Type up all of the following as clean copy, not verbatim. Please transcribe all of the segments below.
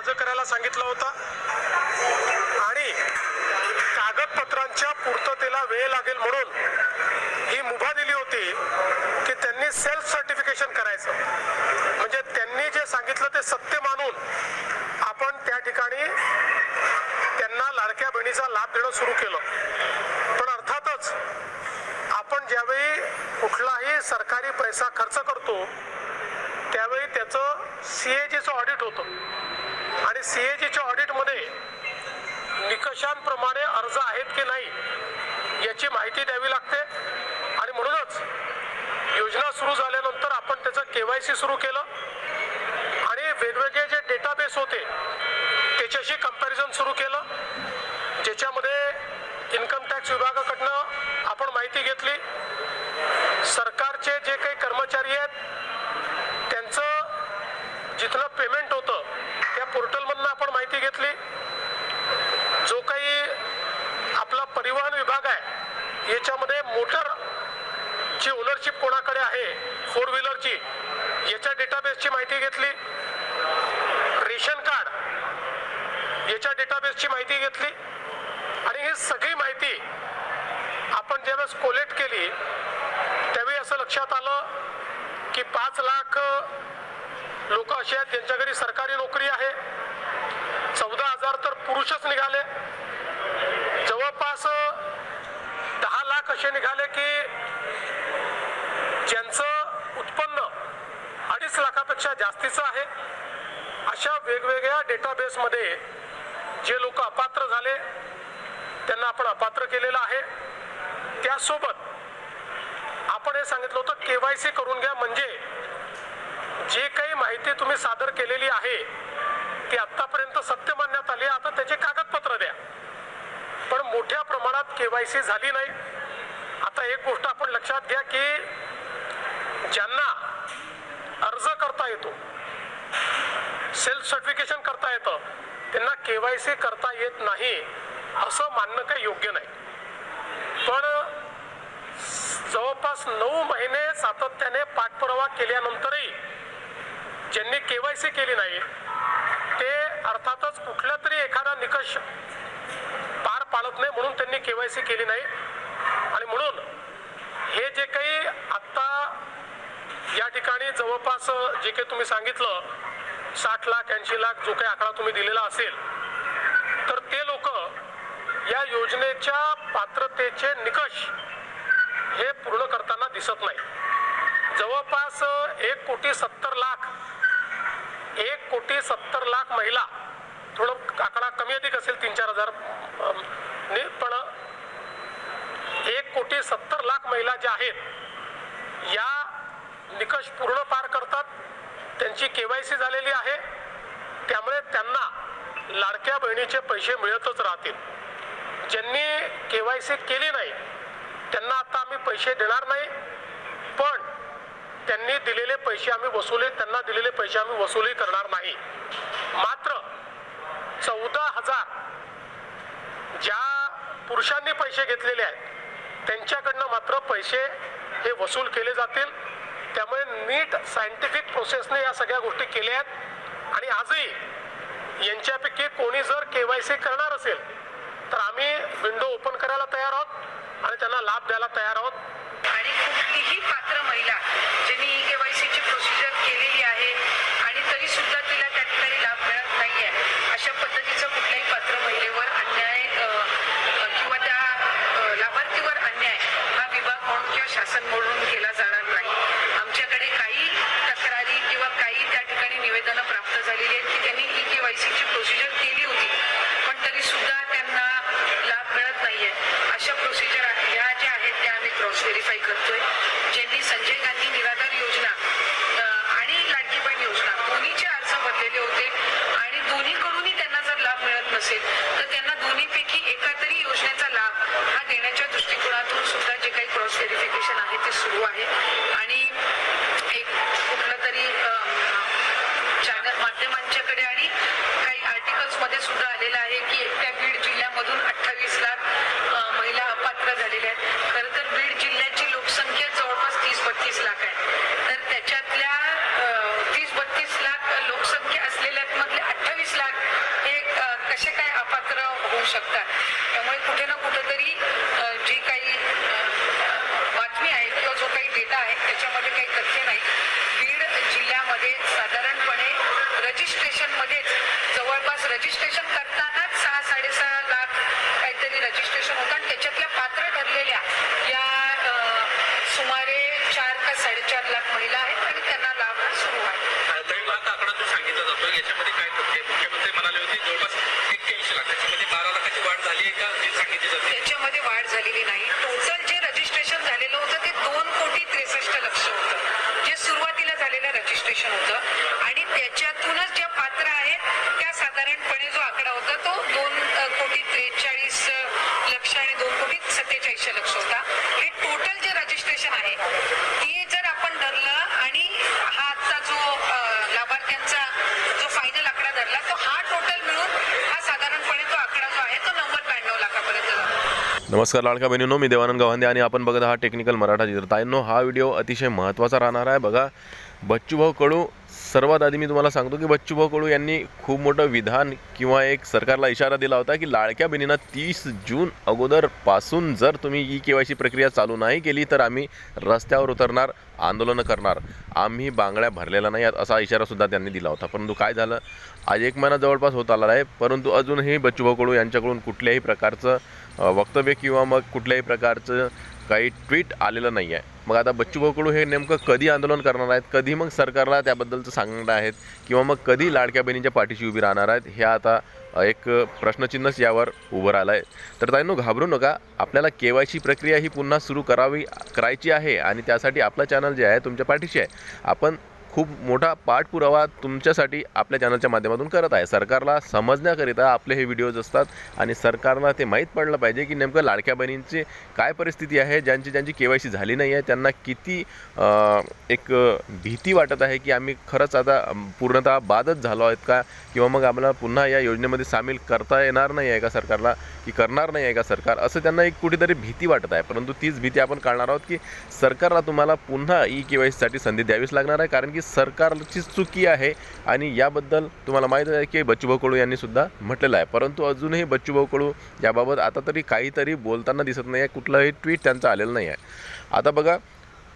अर्ज करायला सांगितलं होतं आणि कागदपत्रांच्या पूर्ततेला वेळ लागेल म्हणून ही मुभा दिली होती की त्यांनी सेल्फ सर्टिफिकेशन करायचं, म्हणजे त्यांनी जे सांगितलं ते सत्य मानून आपण त्या ठिकाणी त्यांना लाडक्या बहिणीचा लाभ देणं सुरू केलं। पण अर्थातच आपण ज्यावेळी कुठलाही सरकारी पैसा खर्च करतो त्यावेळी त्याचं सीएजीचं ऑडिट होतं आणि सीएजीच्या ऑडिटमध्ये निकषांप्रमाणे अर्ज आहेत की नाही याची माहिती द्यावी लागते आणि म्हणूनच योजना सुरू झाल्यानंतर आपण त्याचं केवायसी सुरू केलं आणि वेगवेगळे जे डेटाबेस होते त्याच्याशी कंपॅरिझन सुरू केलं, ज्याच्यामध्ये इन्कम टॅक्स विभागाकडनं आपण माहिती घेतली, सरकारचे जे काही कर्मचारी आहेत त्यांचं जिथलं पेमेंट होतं त्या पोर्टलमधनं आपण माहिती घेतली, जो काही आपला परिवहन विभाग आहे याच्यामध्ये मोटरची ओनरशिप कोणाकडे आहे 4 व्हीलरची याच्या डेटाबेसची माहिती घेतली, रेशन कार्ड याच्या डेटाबेसची माहिती घेतली आणि ही सगळी माहिती आपण ज्यावेळेस कोलेक्ट केली त्यावेळी असं लक्षात आलं की 5 लाख लोक असे आहेत ज्यांच्या घरी सरकारी नोकरी आहे, 14,000 तर पुरुषच निघाले, जवळपास 10 लाख असे निघाले की ज्यांचं उत्पन्न 2.5 लाखापेक्षा जास्तीचं आहे। अशा वेगवेगळ्या डेटाबेसमध्ये जे लोक अपात्र झाले त्यांना आपण अपात्र केलेलं आहे। त्यासोबत आपण हे सांगितलं होतं केवायसी करून घ्या, म्हणजे जे काही माहिती तुम्ही सादर केलेली आहे ती आतापर्यंत सत्य मानण्यात आली, आता त्याचे कागदपत्र द्या। पण मोठ्या प्रमाणात केवायसी झाली नाही। आता एक गोष्ट आपण लक्षात घ्या की ज्यांना अर्ज करता येतो, सेल्फ सर्टिफिकेशन करता येतं, त्यांना केवायसी करता येत नाही असं मानणं काही योग्य नाही। पण जवळपास 9 महिने सातत्याने पाठपुरावा केल्यानंतरही ज्यांनी केवायसी केली नाही ते अर्थातच कुठला तरी एखादा निकष पार पाडत नाही म्हणून त्यांनी केवायसी केली नाही। आणि म्हणून हे जे काही आता या ठिकाणी जवळपास जे काही तुम्ही सांगितलं 60 लाख 80 लाख जो काही आकडा तुम्ही दिलेला असेल तर ते लोक या योजनेच्या पात्रतेचे निकष हे पूर्ण करताना दिसत नाही। जवळपास 1,70,00,000 महिला, थोडं आकडा कमी अधिक असेल 3-4 हजार, पण 1,70,00,000 महिला ज्या आहेत या निकष पूर्ण पार करतात, त्यांची केवायसी झालेली आहे, त्यामुळे त्यांना लाडक्या बहिणीचे पैसे मिळतच राहतील। ज्यांनी केवायसी केली नाही त्यांना आता आम्ही पैसे देणार नाही, पण त्यांनी दिलेले पैसे आम्ही वसुली करणार नाही। मात्र 14,000 ज्या पुरुषांनी पैसे घेतलेले आहेत त्यांच्याकडनं मात्र पैसे हे वसूल केले जातील। त्यामुळे नीट सायंटिफिक प्रोसेसने या सगळ्या गोष्टी केल्या आहेत आणि आजही यांच्यापैकी कोणी जर केवायसी करणार असेल तर आम्ही विंडो ओपन करायला तयार आहोत आणि त्यांना लाभ द्यायला तयार आहोत। आणि कुठलीही पात्र महिला ज्यांनी केवायसीची प्रोसिजर केलेली आहे आणि तरी सुद्धा तिला त्या ठिकाणी लाभ मिळत नाहीये, अशा पद्धतीचं कुठल्याही पात्र महिलेवर अन्याय किंवा त्या लाभार्थीवर अन्याय हा विभाग म्हणून किंवा शासन म्हणून केला जाणार नाही। आमच्याकडे काही तक्रारी किंवा काही त्या ठिकाणी निवेदनं प्राप्त झालेली आहेत की त्यांनी ई केवायसीची प्रोसिजर केली होती पण तरी सुद्धा त्यांना लाभ मिळत नाहीये। अशा प्रोसिजर ह्या ज्या आहेत त्या आम्ही क्रॉस व्हेरीफाय करतोय। ज्यांनी संजय गांधी निराधार योजना आणि लाडकी बहीण योजना दोन्हीचे अर्ज भरलेले होते आणि दोन्हीकडूनही त्यांना जर लाभ मिळत नसेल तर त्यांना दोन्हीपैकी एका तरी योजनेचा लाभ हा देण्याच्या दृष्टिकोनातून सुद्धा जे काही क्रॉस व्हेरिफिकेशन आहे ते सुरू आहे। आणि एक कुठलं तरी चॅनल माध्यमांच्याकडे आणि काही आर्टिकल्स मध्ये सुद्धा आलेलं आहे की एकट्या बीड जिल्ह्यामधून 28 लाख महिला अपात्र झालेल्या आहेत। खरं तर बीड जिल्ह्याची लोकसंख्या जवळपास 30-32 लाख आहे, तर त्याच्यातल्या 30-32 लाख लोकसंख्या असलेल्या मधले 28 लाख लाख हे कसे काय अपात्र होऊ शकतात. त्यामुळे कुठे ना कुठेतरी जी काही बातमी आहे किंवा जो काही डेटा आहे त्याच्यामध्ये काही तथ्य नाही. बीड जिल्ह्यामध्ये साधारणपणे रजिस्ट्रेशनमध्येच जवळपास रजिस्ट्रेशन करतानाच 6-6.5 लाख काहीतरी रजिस्ट्रेशन होतं आणि त्याच्यातल्या पात्र ठरलेल्या या सुमारे 4 का 4.5 लाख महिला आहेत आणि त्यांना लाभ सुरू आहे. आकडा जो सांगितला जातो याच्यामध्ये काय तथ्य आहे? मुख्यमंत्री म्हणाले होते जवळपास 81 लाख, त्याच्यामध्ये 12 लाखाची वाढ झाली आहे का जे सांगितले जाते? त्याच्यामध्ये वाढ झालेली नाही. टोटल जे रजिस्ट्रेशन झालेलं होतं ते 2,63,00,000 होतं, जे सुरुवातीला झालेलं रजिस्ट्रेशन होतं आणि त्याच्यातूनच ज्या पात्र आहेत त्या साधारणपणे जो आकडा होता तो 2,43,00,000 आणि 2,47,00,000 होता. हे टोटल जे रजिस्ट्रेशन आहे ते जर आपण धरलं आणि हा आजचा जो लाभार्थ्यांचा जो फायनल आकडा धरला तो हा टोटल मिळून हा साधारणपणे तो आकडा जो आहे तो 92 लाखापर्यंत जातो. नमस्कार लाडका बहिणींनो, मी देवानंद गावंदे आणि आपण बघत आहात टेक्निकल मराठा चित्र. ताईंनो, हा व्हिडिओ अतिशय महत्त्वाचा राहणार आहे. बघा, बच्चूभाऊ कडू, सर्वात आधी मी तुम्हाला सांगतो की बच्चूभाऊ कडू यांनी खूप मोठं विधान किंवा एक सरकारला इशारा दिला होता की लाडक्या बहिणींना 30 जून अगोदरपासून जर तुम्ही KYC प्रक्रिया चालू नाही केली तर आम्ही रस्त्यावर उतरणार, आंदोलनं करणार, आम्ही बांगड्या भरलेल्या नाही असा इशारासुद्धा त्यांनी दिला होता. परंतु काय झालं, आज 1 महिना जवळपास होत आला आहे, परंतु अजूनही बच्चूभाऊ कडू यांच्याकडून कुठल्याही प्रकारचं वक्तव्य किंवा मग कुठल्याही प्रकारचं काही ट्विट आलेलं नाही आहे. मग आता बच्चूभाऊ कडू हे नेमकं कधी आंदोलन करणार आहेत, कधी मग सरकारला त्याबद्दलचं सांगणार आहेत किंवा मग कधी लाडक्या बहिणींच्या पाठीशी उभी राहणार आहेत, हे आता एक प्रश्नचिन्हच यावर उभं राहिलं आहे. तर ताईंनो, घाबरू नका, आपल्याला KYC प्रक्रिया ही पुन्हा सुरू करायची आहे आणि त्यासाठी आपलं चॅनल जे आहे तुमच्या पाठीशी आहे. आपण खूप मोठा पाठपुरावा तुमच्यासाठी आपल्या चॅनलच्या माध्यमातून करत आहे. सरकारला समजण्याकरिता आपले हे व्हिडिओज असतात आणि सरकारला ते माहीत पडलं पाहिजे की नेमकं लाडक्या बहिणींची काय परिस्थिती आहे. ज्यांची KYC झाली नाही आहे त्यांना किती एक भीती वाटत आहे की आम्ही खरंच आता पूर्णतः बादच झालो आहेत का, किंवा मग आम्हाला पुन्हा या योजनेमध्ये सामील करता येणार नाही आहे का सरकारला, की करणार नाही आहे का सरकार, असं त्यांना एक कुठेतरी भीती वाटत आहे. परंतु तीच भीती आपण काढणार आहोत की सरकारला तुम्हाला पुन्हा KYCसाठी संधी द्यावीच लागणार आहे, कारण की सरकारची चुकी आहे आणि याबद्दल तुम्हाला माहीत आहे की बच्चूभाऊ कडू यांनी सुद्धा म्हटलेलं आहे. परंतु अजूनही बच्चूभाऊ कडू याबाबत आता तरी काहीतरी बोलताना दिसत नाही आहे, कुठलंही ट्विट त्यांचं आलेलं नाही आहे. आता बघा,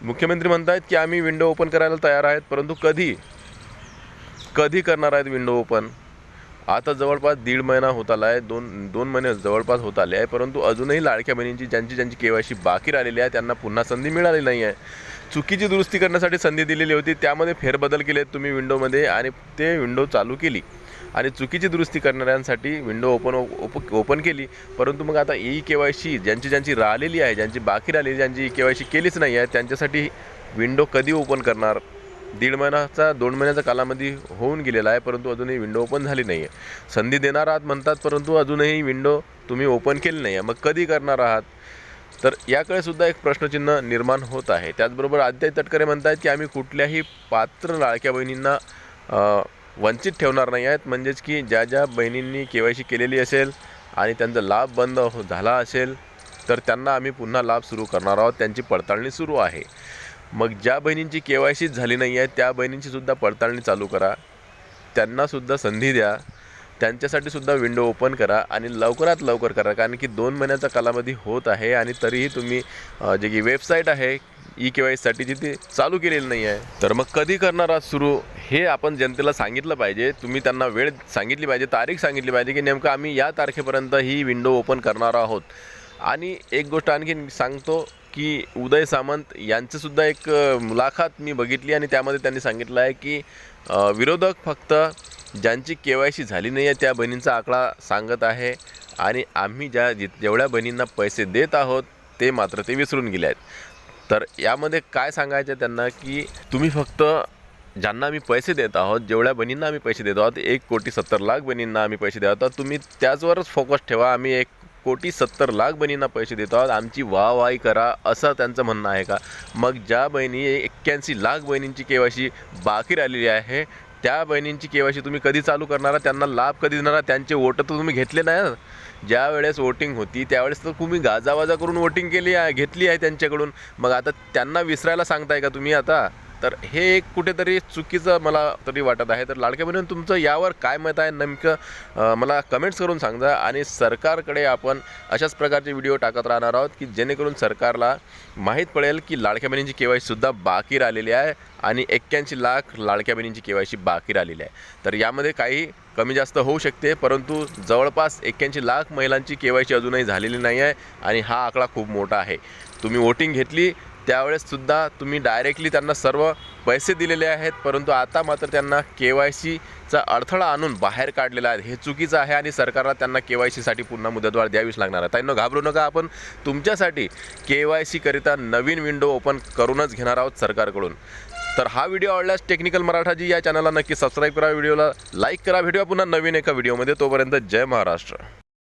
मुख्यमंत्री म्हणत आहेत की आम्ही विंडो ओपन करायला तयार आहेत, परंतु कधी करणार आहेत विंडो ओपन? आता जवळपास 1.5 महिना होत आला आहे, दोन महिने जवळपास होत आले आहे, परंतु अजूनही लाडक्या बहिणींची ज्यांची KYC बाकी राहिलेली आहे त्यांना पुन्हा संधी मिळाली नाही आहे. चुकीची दुरुस्ती करण्यासाठी संधी दिलेली होती, त्यामध्ये फेरबदल केले तुम्ही विंडोमध्ये आणि ते विंडो चालू केली आणि चुकीची दुरुस्ती करणाऱ्यांसाठी विंडो ओपन केली. परंतु मग आता KYC ज्यांची राहिलेली आहे, ज्यांची बाकी राहिलेली, ज्यांची KYC केलीच नाही आहे, त्यांच्यासाठी विंडो कधी ओपन करणार? 2 महिन्याचा कालावधी होऊन गेलेला आहे, परंतु अजूनही विंडो ओपन झाली नाही आहे. संधी देणार आहात म्हणतात, परंतु अजूनही विंडो तुम्ही ओपन केली नाही आहे. मग कधी करणार आहात? तर याकडे सुद्धा एक प्रश्नचिन्ह निर्माण होत आहे. त्याचबरोबर आदित्य तटकरे म्हणत आहेत की आम्ही कुठल्याही पात्र लाडक्या बहिणींना वंचित ठेवणार नाही आहेत, म्हणजेच की ज्या बहिणींनी KYC केलेली असेल आणि त्यांचा लाभ बंद झाला असेल तर त्यांना आम्ही पुन्हा लाभ सुरू करणार आहोत, त्यांची पडताळणी सुरू आहे. मग ज्या बहिणींची KYC झाली नाही आहे त्या बहिणींची सुद्धा पडताळणी चालू करा, त्यांनासुद्धा संधी द्या, त्यांच्यासाठी सुद्धा विंडो ओपन करा आणि लवकरात लवकर करा, कारण की 2 महिन्याचा कालावधी होत आहे आणि तरीही तुम्ही जे की वेबसाईट आहे KYCसाठी जिथे चालू केलेली नाही आहे. तर मग कधी करणार आहात सुरू, हे आपण जनतेला सांगितलं पाहिजे. तुम्ही त्यांना वेळ सांगितली पाहिजे, तारीख सांगितली पाहिजे की नेमकं आम्ही या तारखेपर्यंत ही विंडो ओपन करणार आहोत. आणि एक गोष्ट आणखी सांगतो की उदय सामंत यांचंसुद्धा एक मुलाखत मी बघितली आणि त्यामध्ये त्यांनी सांगितलं आहे की विरोधक फक्त ज्यांची KYC झाली नाही आहे त्या बहिणींचा आकडा सांगत आहे आणि आम्ही जेवढ्या बहिणींना पैसे देत आहोत ते मात्र ते विसरून गेले आहेत. तर यामध्ये काय सांगायचं त्यांना की तुम्ही फक्त ज्यांना आम्ही पैसे देत आहोत, जेवढ्या बहिणींना आम्ही पैसे देत आहोत, 1,70,00,000 बहिणींना आम्ही पैसे देत आहोत, तुम्ही त्याचवरच फोकस ठेवा. आम्ही 1,70,00,000 बहिणींना पैसे देत आहोत, आमची वाहवाही करा, असं त्यांचं म्हणणं आहे का? मग ज्या बहिणी 81 लाख बहिणींची KYC बाकी राहिलेली आहे त्या बहिणींची KYC तुम्ही कधी चालू करणार? त्यांना लाभ कधी देणार? त्यांचे वोट तर तुम्ही घेतले नाही. ज्या वेळेस वोटिंग होती त्यावेळेस तर तुम्ही गाजावाजा करून वोटिंग घेतली आहे त्यांच्याकडून. मग आता त्यांना विसरायला सांगताय का तुम्ही? आता तर हे एक कुठेतरी चुकीचं मला तरी वाटत आहे. तर लाडक्या बहिणींनो, तुमचं यावर काय मत आहे नेमकं मला कमेंट्स करून सांगा. आणि सरकारकडे आपण अशाच प्रकारचे व्हिडिओ टाकत राहणार आहोत की जेणेकरून सरकारला माहीत पडेल की लाडक्या बहिणींची केवायसीसुद्धा बाकी राहिलेली आहे आणि 81 लाख लाडक्या बहिणींची केवायसी बाकी राहिलेली आहे. तर यामध्ये काही कमी जास्त होऊ शकते, परंतु जवळपास 81 लाख महिलांची केवायसी अजूनही झालेली नाही आहे आणि हा आकडा खूप मोठा आहे. तुम्ही वोटिंग घेतली त्यावेळेससुद्धा तुम्ही डायरेक्टली त्यांना सर्व पैसे दिलेले आहेत, परंतु आता मात्र त्यांना केवायसीचा अडथळा आणून बाहेर काढलेला आहे. हे चुकीचं आहे आणि सरकारला त्यांना केवायसीसाठी पुन्हा मुदतवाढ द्यावीच लागणार आहे. ताईंनो, घाबरू नका, आपण तुमच्यासाठी केवायसीकरिता नवीन विंडो ओपन करूनच घेणार आहोत सरकारकडून. तर हा व्हिडिओ आवडल्यास टेक्निकल मराठाजी या चॅनलला नक्की सबस्क्राईब करा, व्हिडिओला लाईक करा. भेटूया पुन्हा नवीन एका व्हिडिओमध्ये. तोपर्यंत जय महाराष्ट्र.